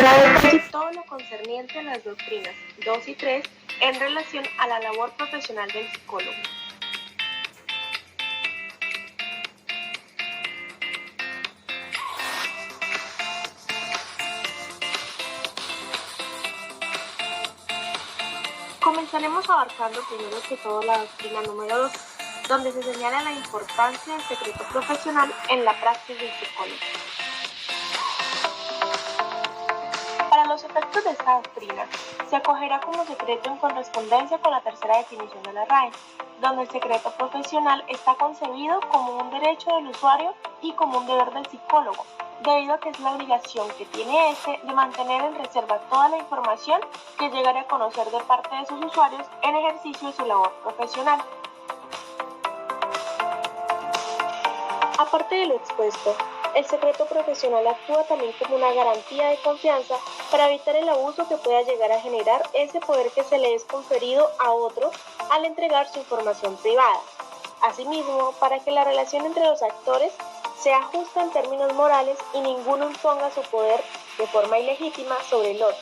para ver todo lo concerniente a las doctrinas 2 y 3 en relación a la labor profesional del psicólogo. Comenzaremos abarcando primero que todo la doctrina número 2, donde se señala la importancia del secreto profesional en la praxis del psicólogo. Para los efectos de esta doctrina, se acogerá como secreto en correspondencia con la tercera definición de la RAE, donde el secreto profesional está concebido como un derecho del usuario y como un deber del psicólogo, debido a que es la obligación que tiene éste de mantener en reserva toda la información que llegará a conocer de parte de sus usuarios en ejercicio de su labor profesional. Aparte de lo expuesto, el secreto profesional actúa también como una garantía de confianza para evitar el abuso que pueda llegar a generar ese poder que se le es conferido a otro al entregar su información privada. Asimismo, para que la relación entre los actores sea justa en términos morales y ninguno imponga su poder de forma ilegítima sobre el otro.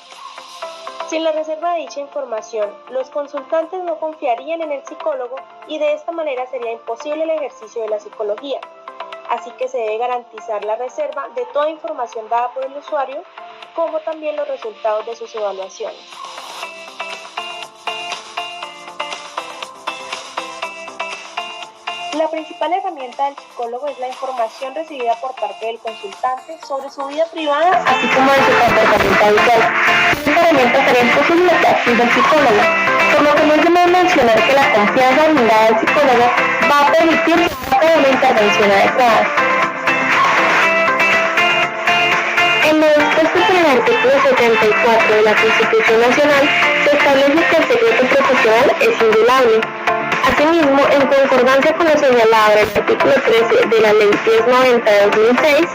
Sin la reserva de dicha información, los consultantes no confiarían en el psicólogo y de esta manera sería imposible el ejercicio de la psicología. Así que se debe garantizar la reserva de toda información dada por el usuario, como también los resultados de sus evaluaciones. La principal herramienta del psicólogo es la información recibida por parte del consultante sobre su vida privada, así como de su comportamiento habitual. Esta herramienta sería imposible la praxis del psicólogo, por lo que no es de más mencionar que la confianza brindada del psicólogo va a permitir que una intervención adecuada. En lo dispuesto por el artículo 74 de la Constitución Nacional, se establece que el secreto profesional es inviolable. Asimismo, en concordancia con lo señalado en el artículo 13 de la Ley 1090 de 2006,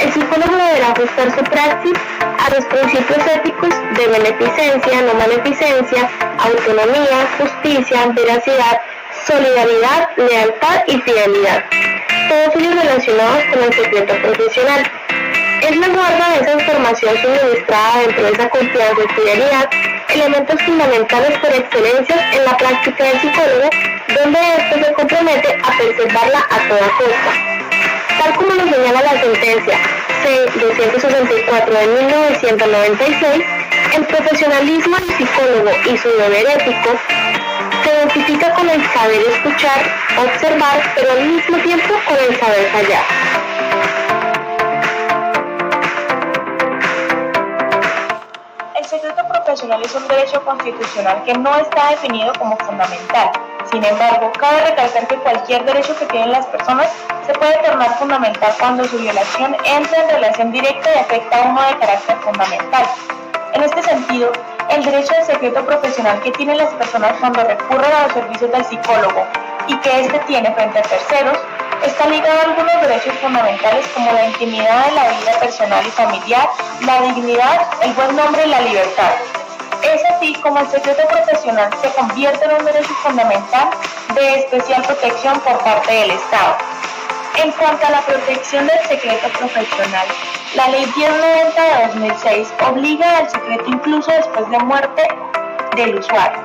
el psicólogo deberá ajustar su praxis a los principios éticos de beneficencia, no maleficencia, autonomía, justicia, veracidad, solidaridad, lealtad y fidelidad, todos ellos relacionados con el secreto profesional. Es la guarda de esa información suministrada dentro de esa confianza y fidelidad, elementos fundamentales por excelencia en la práctica del psicólogo, donde éste se compromete a preservarla a toda costa. Tal como lo señala la sentencia C-264 de 1996, el profesionalismo del psicólogo y su deber ético se identifica con el saber escuchar, observar, pero al mismo tiempo con el saber callar. El secreto profesional es un derecho constitucional que no está definido como fundamental. Sin embargo, cabe recalcar que cualquier derecho que tienen las personas se puede tornar fundamental cuando su violación entra en relación directa y afecta a uno de carácter fundamental. En este sentido, el derecho al secreto profesional que tienen las personas cuando recurren a los servicios del psicólogo y que éste tiene frente a terceros está ligado a algunos derechos fundamentales como la intimidad de la vida personal y familiar, la dignidad, el buen nombre y la libertad. Es así como el secreto profesional se convierte en un derecho fundamental de especial protección por parte del Estado. En cuanto a la protección del secreto profesional, la Ley 1090 de 2006 obliga al secreto incluso después de muerte del usuario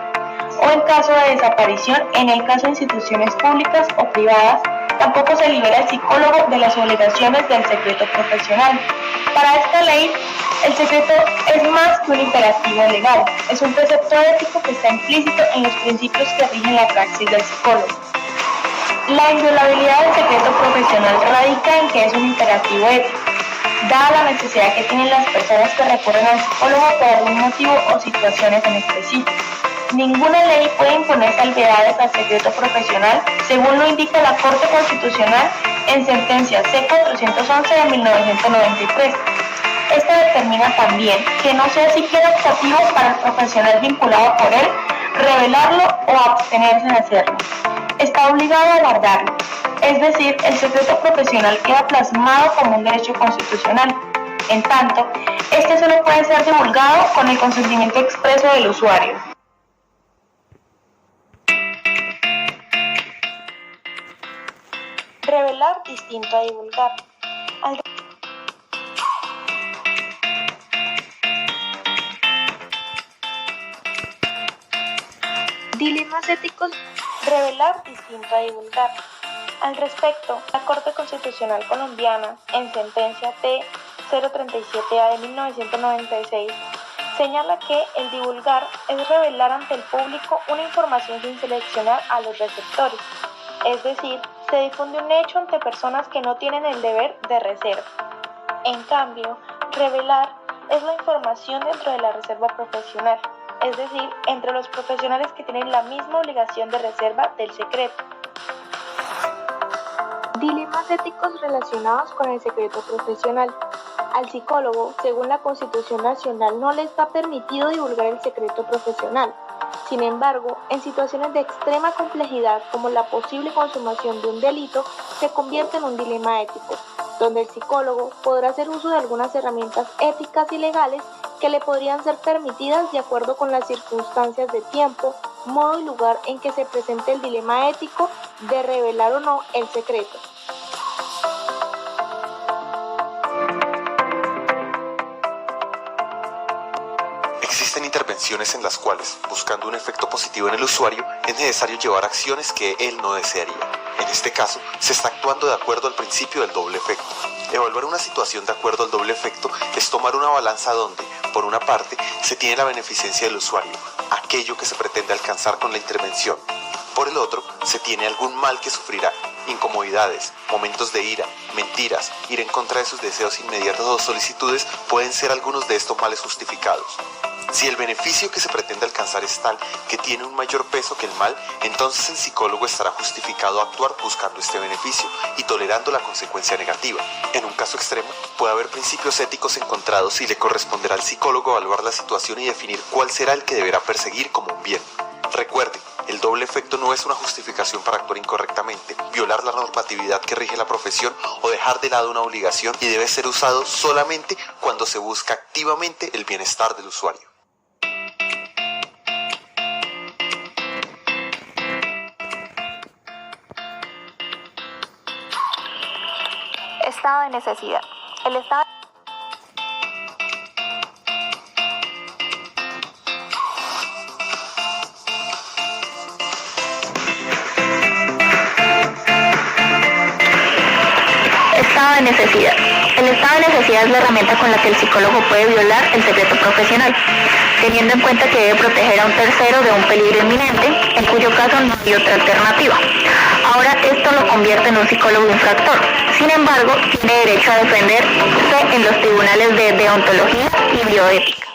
o en caso de desaparición en el caso de instituciones públicas o privadas. Tampoco se libera al psicólogo de las obligaciones del secreto profesional. Para esta ley, el secreto es más que un imperativo legal, es un precepto ético que está implícito en los principios que rigen la praxis del psicólogo. La inviolabilidad del secreto profesional radica en que es un imperativo ético, dada la necesidad que tienen las personas que recurren al psicólogo por algún motivo o situaciones en específico. Ninguna ley puede imponer salvedades al secreto profesional, según lo indica la Corte Constitucional en sentencia C-411 de 1993. Esta determina también que no sea siquiera optativo para el profesional vinculado por él revelarlo o abstenerse de hacerlo. Está obligado a guardarlo, es decir, el secreto profesional queda plasmado como un derecho constitucional. En tanto, este solo puede ser divulgado con el consentimiento expreso del usuario. Revelar distinto a divulgar. Dilemas éticos, revelar distinto a divulgar. Al respecto, la Corte Constitucional Colombiana, en sentencia T-037A de 1996, señala que el divulgar es revelar ante el público una información sin seleccionar a los receptores, es decir, se difunde un hecho ante personas que no tienen el deber de reserva. En cambio, revelar es la información dentro de la reserva profesional, es decir, entre los profesionales que tienen la misma obligación de reserva del secreto. Dilemas éticos relacionados con el secreto profesional. Al psicólogo, según la Constitución Nacional, no le está permitido divulgar el secreto profesional. Sin embargo, en situaciones de extrema complejidad como la posible consumación de un delito, se convierte en un dilema ético, donde el psicólogo podrá hacer uso de algunas herramientas éticas y legales que le podrían ser permitidas de acuerdo con las circunstancias de tiempo, modo y lugar en que se presente el dilema ético de revelar o no el secreto. Existen intervenciones en las cuales, buscando un efecto positivo en el usuario, es necesario llevar acciones que él no desearía. En este caso, se está actuando de acuerdo al principio del doble efecto. Evaluar una situación de acuerdo al doble efecto es tomar una balanza donde, por una parte, se tiene la beneficencia del usuario, aquello que se pretende alcanzar con la intervención. Por el otro, se tiene algún mal que sufrirá, incomodidades, momentos de ira, mentiras, ir en contra de sus deseos inmediatos o solicitudes pueden ser algunos de estos males justificados. Si el beneficio que se pretende alcanzar es tal que tiene un mayor peso que el mal, entonces el psicólogo estará justificado a actuar buscando este beneficio y tolerando la consecuencia negativa. En un caso extremo, puede haber principios éticos encontrados y le corresponderá al psicólogo evaluar la situación y definir cuál será el que deberá perseguir como un bien. Recuerde, el doble efecto no es una justificación para actuar incorrectamente, violar la normatividad que rige la profesión o dejar de lado una obligación, y debe ser usado solamente cuando se busca activamente el bienestar del usuario. Estado de necesidad. El estado de necesidad. El estado de necesidad es la herramienta con la que el psicólogo puede violar el secreto profesional, teniendo en cuenta que debe proteger a un tercero de un peligro inminente, en cuyo caso no hay otra alternativa. Ahora, esto lo convierte en un psicólogo infractor. Sin embargo, tiene derecho a defenderse en los tribunales de deontología y bioética.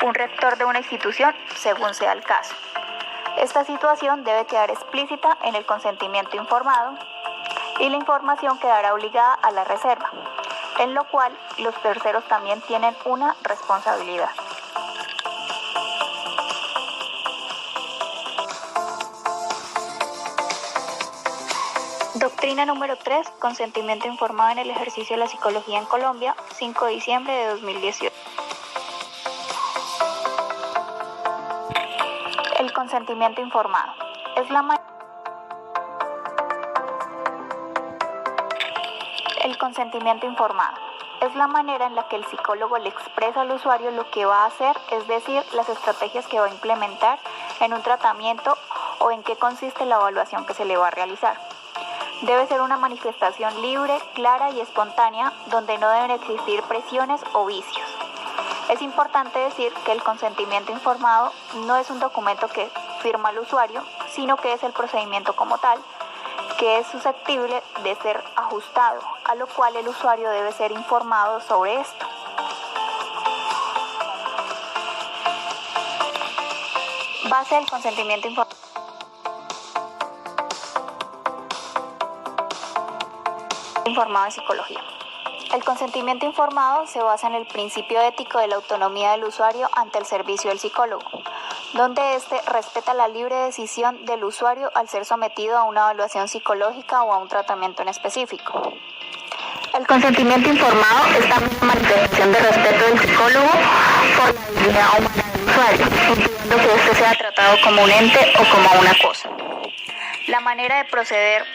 Un rector de una institución, según sea el caso. Esta situación debe quedar explícita en el consentimiento informado y la información quedará obligada a la reserva, en lo cual los terceros también tienen una responsabilidad. Doctrina número 3, consentimiento informado en el ejercicio de la psicología en Colombia, 5 de diciembre de 2018. El consentimiento informado es la manera en la que el psicólogo le expresa al usuario lo que va a hacer, es decir, las estrategias que va a implementar en un tratamiento o en qué consiste la evaluación que se le va a realizar. Debe ser una manifestación libre, clara y espontánea, donde no deben existir presiones o vicios. Es importante decir que el consentimiento informado no es un documento que firma el usuario, sino que es el procedimiento como tal, que es susceptible de ser ajustado, a lo cual el usuario debe ser informado sobre esto. Base del consentimiento informado en psicología. El consentimiento informado se basa en el principio ético de la autonomía del usuario ante el servicio del psicólogo, donde éste respeta la libre decisión del usuario al ser sometido a una evaluación psicológica o a un tratamiento en específico. El consentimiento informado es también una manifestación de respeto del psicólogo por la dignidad humana del usuario, impidiendo que éste sea tratado como un ente o como una cosa. La manera de proceder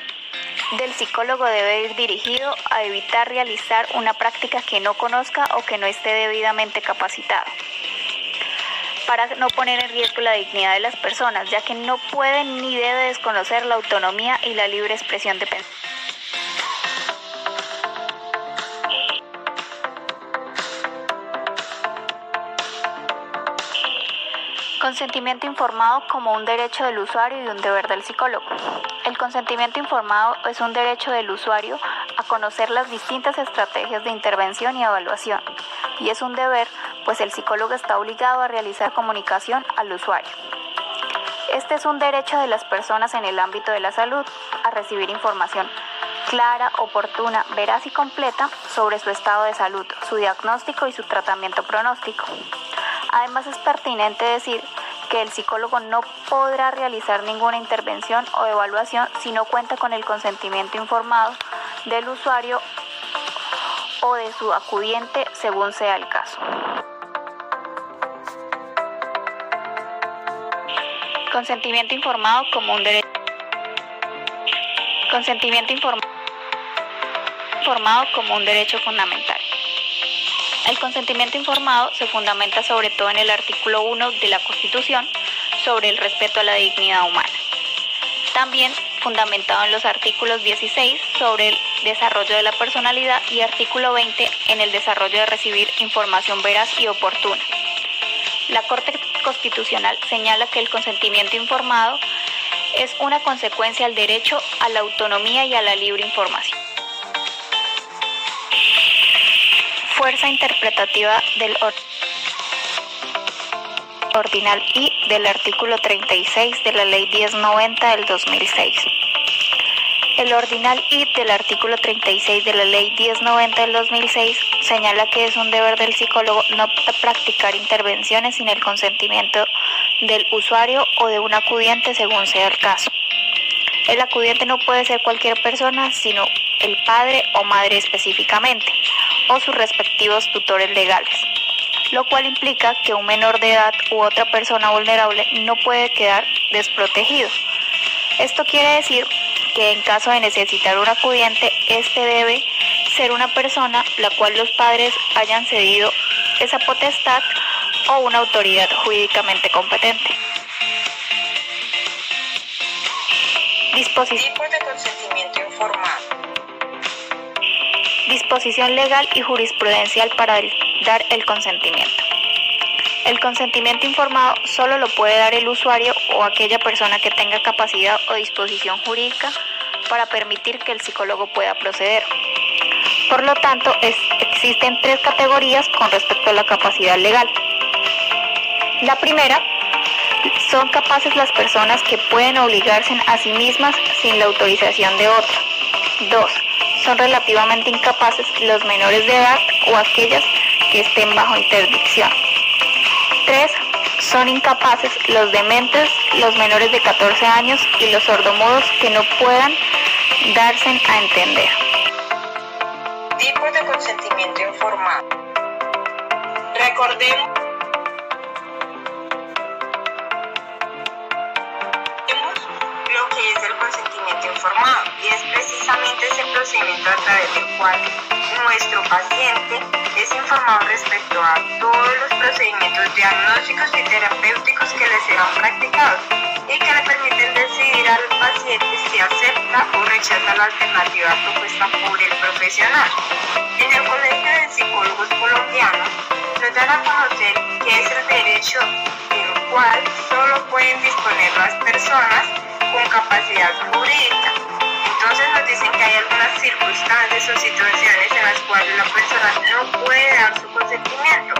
del psicólogo debe ir dirigido a evitar realizar una práctica que no conozca o que no esté debidamente capacitado, para no poner en riesgo la dignidad de las personas, ya que no puede ni debe desconocer la autonomía y la libre expresión de pensamiento. Consentimiento informado como un derecho del usuario y un deber del psicólogo. El consentimiento informado es un derecho del usuario a conocer las distintas estrategias de intervención y evaluación, y es un deber, pues el psicólogo está obligado a realizar comunicación al usuario. Este es un derecho de las personas en el ámbito de la salud a recibir información clara, oportuna, veraz y completa sobre su estado de salud, su diagnóstico y su tratamiento pronóstico. Además, es pertinente decir que el psicólogo no podrá realizar ninguna intervención o evaluación si no cuenta con el consentimiento informado del usuario o de su acudiente, según sea el caso. Consentimiento informado como un derecho. Consentimiento informado como un derecho fundamental. El consentimiento informado se fundamenta sobre todo en el artículo 1 de la Constitución sobre el respeto a la dignidad humana. También fundamentado en los artículos 16 sobre el desarrollo de la personalidad y artículo 20 en el desarrollo de recibir información veraz y oportuna. La Corte Constitucional señala que el consentimiento informado es una consecuencia al derecho a la autonomía y a la libre información. Fuerza interpretativa del ordinal I del artículo 36 de la Ley 1090 del 2006. El ordinal I del artículo 36 de la Ley 1090 del 2006 señala que es un deber del psicólogo no practicar intervenciones sin el consentimiento del usuario o de un acudiente según sea el caso. El acudiente no puede ser cualquier persona, sino el padre o madre específicamente, o sus respectivos tutores legales, lo cual implica que un menor de edad u otra persona vulnerable no puede quedar desprotegido. Esto quiere decir que en caso de necesitar un acudiente, este debe ser una persona la cual los padres hayan cedido esa potestad o una autoridad jurídicamente competente. Tipos de consentimiento informado. Disposición legal y jurisprudencial para dar el consentimiento. El consentimiento informado solo lo puede dar el usuario o aquella persona que tenga capacidad o disposición jurídica para permitir que el psicólogo pueda proceder. Por lo tanto, existen tres categorías con respecto a la capacidad legal. La primera, son capaces las personas que pueden obligarse a sí mismas sin la autorización de otro. 2. Son relativamente incapaces los menores de edad o aquellas que estén bajo interdicción. 3. Son incapaces los dementes, los menores de 14 años y los sordomudos que no puedan darse a entender. Tipos de consentimiento informado. Recordemos lo que es el consentimiento informado, y es precisamente ese procedimiento a través del cual nuestro paciente es informado respecto a todos los procedimientos diagnósticos y terapéuticos que le serán practicados y que le permiten decidir al paciente si acepta o rechaza la alternativa propuesta por el profesional. En el Colegio de Psicólogos Colombianos nos dan a conocer que es el derecho del cual solo pueden disponer las personas con capacidad jurídica. Entonces nos dicen que hay algunas circunstancias o situaciones en las cuales la persona no puede dar su consentimiento.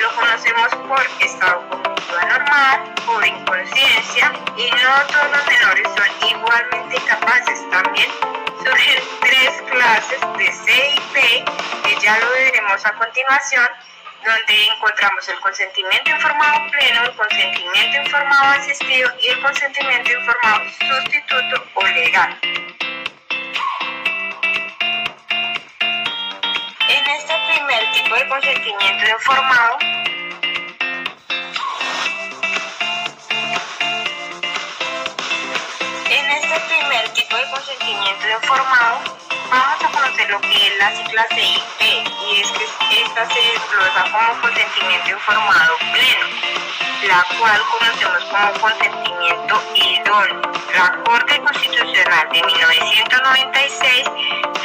Lo conocemos por estado cognitivo anormal, por inconsciencia, y no todos los menores son igualmente incapaces. También surgen tres clases de CIP, que ya lo veremos a continuación, donde encontramos el consentimiento informado pleno, el consentimiento informado asistido y el consentimiento informado sustituto o legal. En este primer tipo de consentimiento informado, este primer tipo de consentimiento informado, vamos a conocer lo que es la sigla CIP, y es que esta se desglosa como consentimiento informado pleno, la cual conocemos como consentimiento idóneo. La Corte Constitucional de 1996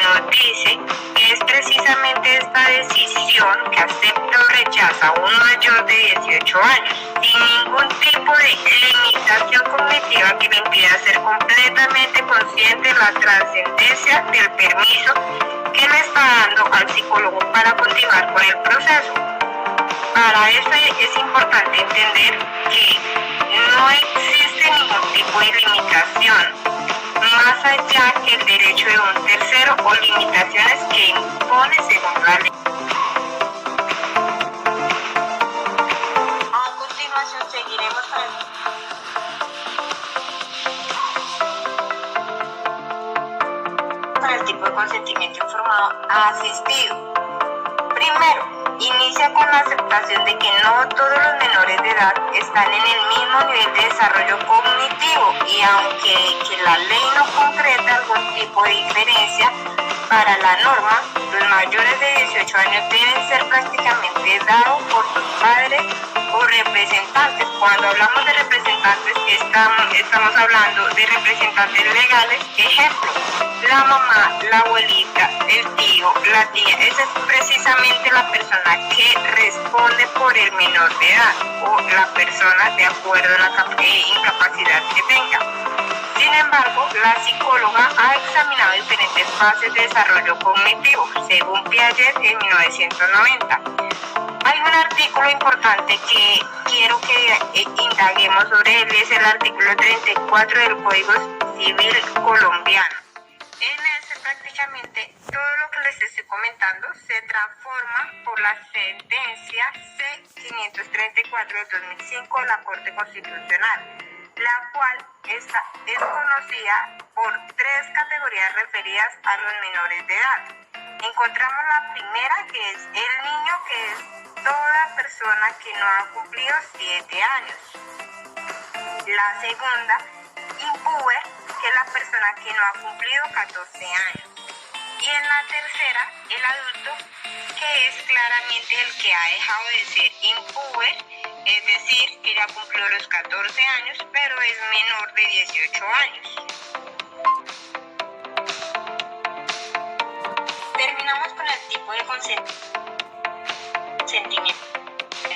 nos dice que es precisamente esta decisión que acepta o rechaza a un mayor de 18 años, sin ningún tipo de limitación cognitiva que le impida ser completamente consciente de la trascendencia del permiso que le está dando al psicólogo para continuar con el proceso. Para eso es importante entender que no existe ningún tipo de limitación, más allá que el derecho de un tercero o limitaciones que impone según la ley. A continuación seguiremos con el tipo de consentimiento informado asistido. Primero, inicia con la aceptación de que no todos los menores de edad están en el mismo nivel de desarrollo cognitivo, y aunque la ley no concreta algún tipo de diferencia para la norma, los mayores de 18 años deben ser prácticamente dados por sus padres o representantes. Cuando hablamos de representantes, estamos hablando de representantes legales. Ejemplo, la mamá, la abuelita, el tío, la tía. Esa es precisamente la persona que responde por el menor de edad, o la persona de acuerdo a la incapacidad que tenga. Sin embargo, la psicóloga ha examinado diferentes fases de desarrollo cognitivo, según Piaget en 1990. Hay un artículo importante que quiero que indaguemos sobre él, es el artículo 34 del Código Civil colombiano. En ese prácticamente todo lo que les estoy comentando se transforma por la sentencia C-534 del 2005 de la Corte Constitucional, la cual es conocida por tres categorías referidas a los menores de edad. Encontramos la primera, que es el niño, que es toda persona que no ha cumplido 7 años. La segunda, impuber, que es la persona que no ha cumplido 14 años. Y en la tercera, el adulto, que es claramente el que ha dejado de ser impuber, es decir, que ya cumplió los 14 años, pero es menor de 18 años. Terminamos con el tipo de consentimiento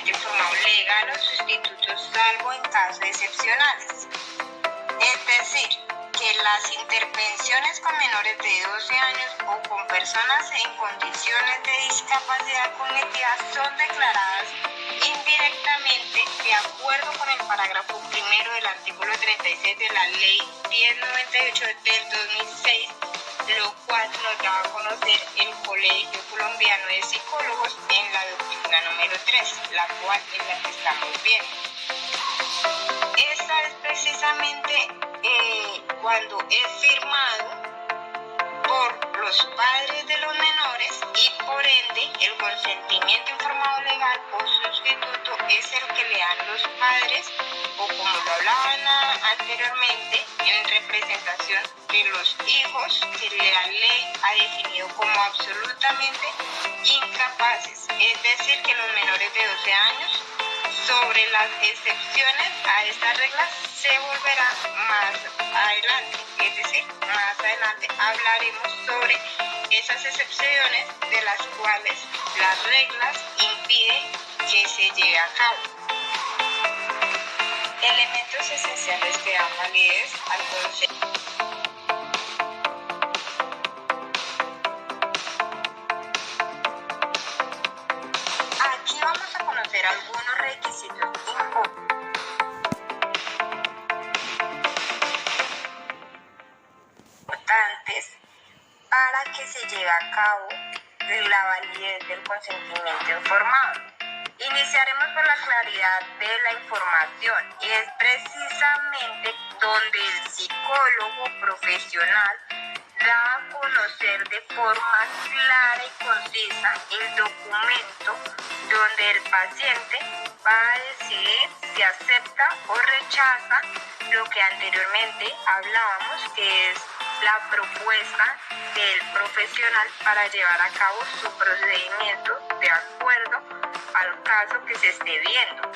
informado legal o sustituto, salvo en casos excepcionales. Es decir, que las intervenciones con menores de 12 años o con personas en condiciones de discapacidad cognitiva son declaradas indirectamente de acuerdo con el parágrafo primero del artículo 36 de la Ley 1098 del 2006, lo cual nos da a conocer el Colegio Colombiano de Psicólogos en la doctrina número 3, la cual es la que estamos viendo. Esta es precisamente cuando es firmado por los padres de los menores, y por ende el consentimiento informado legal o sustituto es el que le dan los padres, o como lo hablaban anteriormente, en representación de los hijos que la ley ha definido como absolutamente incapaces. Es decir, que los menores de 12 años, sobre las excepciones a estas reglas, se volverá más adelante. Es decir, más adelante hablaremos sobre esas excepciones de las cuales las reglas impiden que se lleve a cabo. Elementos esenciales que dan validez al concepto. Aquí vamos a conocer algunos requisitos importantes para que se lleve a cabo la validez del consentimiento informado. Iniciaremos por la claridad de la información, y es precisamente donde el psicólogo profesional da a conocer de forma clara y concisa el documento donde el paciente va a decidir si acepta o rechaza lo que anteriormente hablábamos, que es la propuesta del profesional para llevar a cabo su procedimiento de acuerdo al caso que se esté viendo.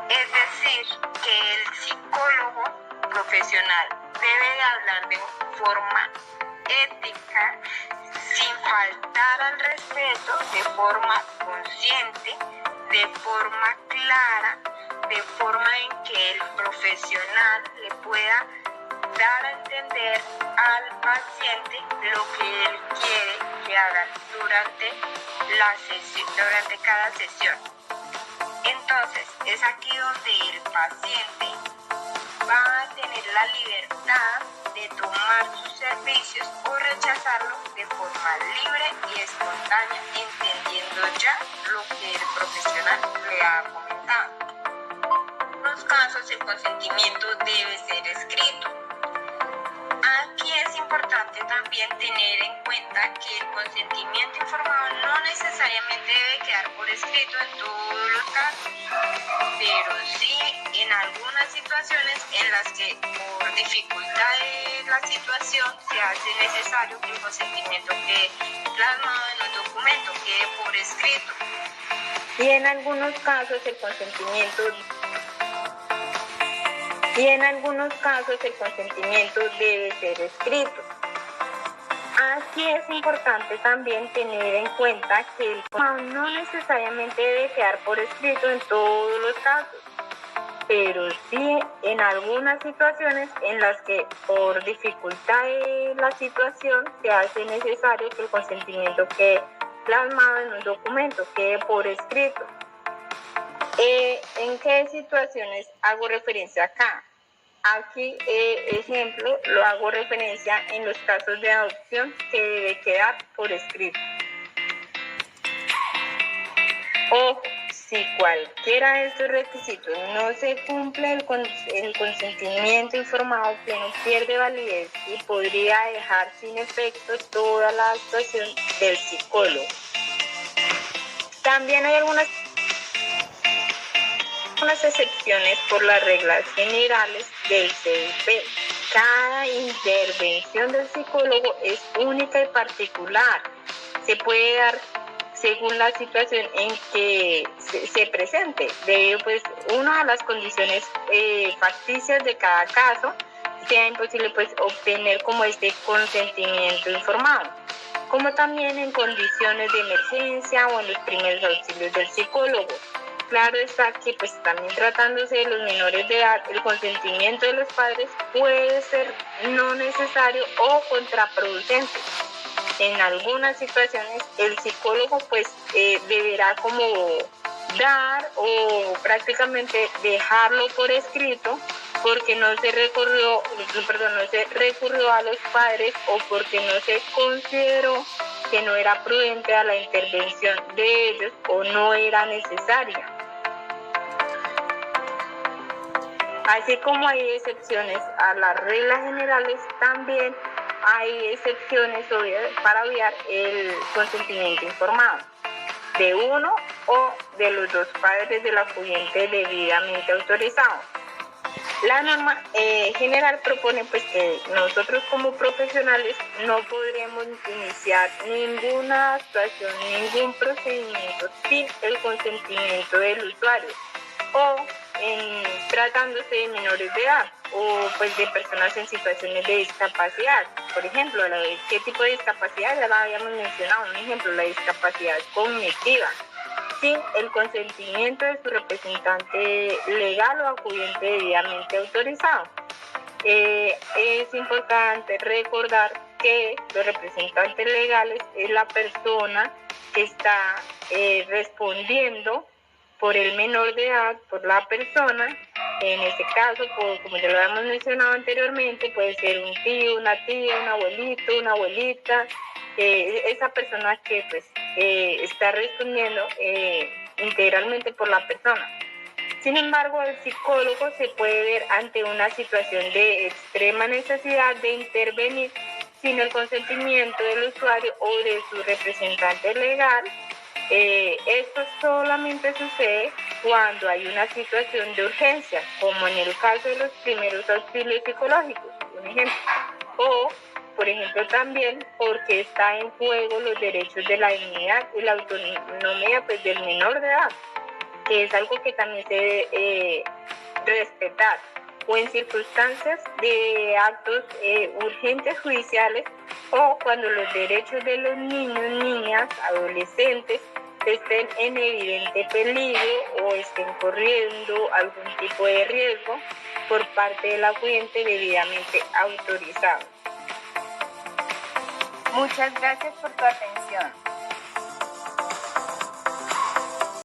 Es decir, que el psicólogo profesional debe de hablar de forma ética, sin faltar al respeto, de forma consciente, de forma clara, de forma en que el profesional le pueda dar a entender al paciente lo que él quiere que hagan durante cada sesión. Entonces, es aquí donde el paciente va a tener la libertad de tomar sus servicios o rechazarlos de forma libre y espontánea, entendiendo ya lo que el profesional le ha comentado. En algunos casos el consentimiento debe ser escrito. Aquí es importante también tener en cuenta que el consentimiento informado no necesariamente debe quedar por escrito en todos los casos, pero sí en algunas situaciones en las que por dificultad de la situación se hace necesario que el consentimiento quede plasmado en un documento, quede por escrito. Y en algunos casos el consentimiento debe ser escrito. Aquí es importante también tener en cuenta que el consentimiento no necesariamente debe quedar por escrito en todos los casos, pero sí en algunas situaciones en las que por dificultad de la situación se hace necesario que el consentimiento quede plasmado en un documento, quede por escrito. ¿En qué situaciones hago referencia acá? Aquí, ejemplo, lo hago referencia en los casos de adopción que debe quedar por escrito. Ojo, si cualquiera de estos requisitos no se cumple, el consentimiento informado pleno pierde validez y podría dejar sin efecto toda la actuación del psicólogo. También hay algunas excepciones por las reglas generales del CIP. Cada intervención del psicólogo es única y particular. Se puede dar según la situación en que se presente, debido pues una de las condiciones facticias de cada caso, sea imposible pues obtener como este consentimiento informado, como también en condiciones de emergencia o en los primeros auxilios del psicólogo. Claro está que pues también tratándose de los menores de edad, el consentimiento de los padres puede ser no necesario o contraproducente. En algunas situaciones el psicólogo pues deberá como dar o prácticamente dejarlo por escrito porque no se recurrió a los padres o porque no se consideró que no era prudente a la intervención de ellos o no era necesaria. Así como hay excepciones a las reglas generales, también hay excepciones para obviar el consentimiento informado de uno o de los dos padres del acudiente debidamente autorizado. La norma general propone pues que nosotros como profesionales no podremos iniciar ninguna actuación, ningún procedimiento sin el consentimiento del usuario o tratándose de menores de edad o pues de personas en situaciones de discapacidad. Por ejemplo, ¿qué tipo de discapacidad? Ya la habíamos mencionado, un ejemplo, la discapacidad cognitiva, sin el consentimiento de su representante legal o acudiente debidamente autorizado. Es importante recordar que los representantes legales es la persona que está respondiendo por el menor de edad, por la persona. En este caso, como ya lo habíamos mencionado anteriormente, puede ser un tío, una tía, un abuelito, una abuelita, esa persona que pues está respondiendo integralmente por la persona. Sin embargo, el psicólogo se puede ver ante una situación de extrema necesidad de intervenir sin el consentimiento del usuario o de su representante legal. Esto solamente sucede cuando hay una situación de urgencia, como en el caso de los primeros auxilios psicológicos, un ejemplo, o por ejemplo también porque está en juego los derechos de la dignidad y la autonomía pues, del menor de edad, que es algo que también se debe respetar, o en circunstancias de actos urgentes judiciales, o cuando los derechos de los niños, niñas, adolescentes estén en evidente peligro o estén corriendo algún tipo de riesgo por parte del acudiente debidamente autorizado. Muchas gracias por tu atención.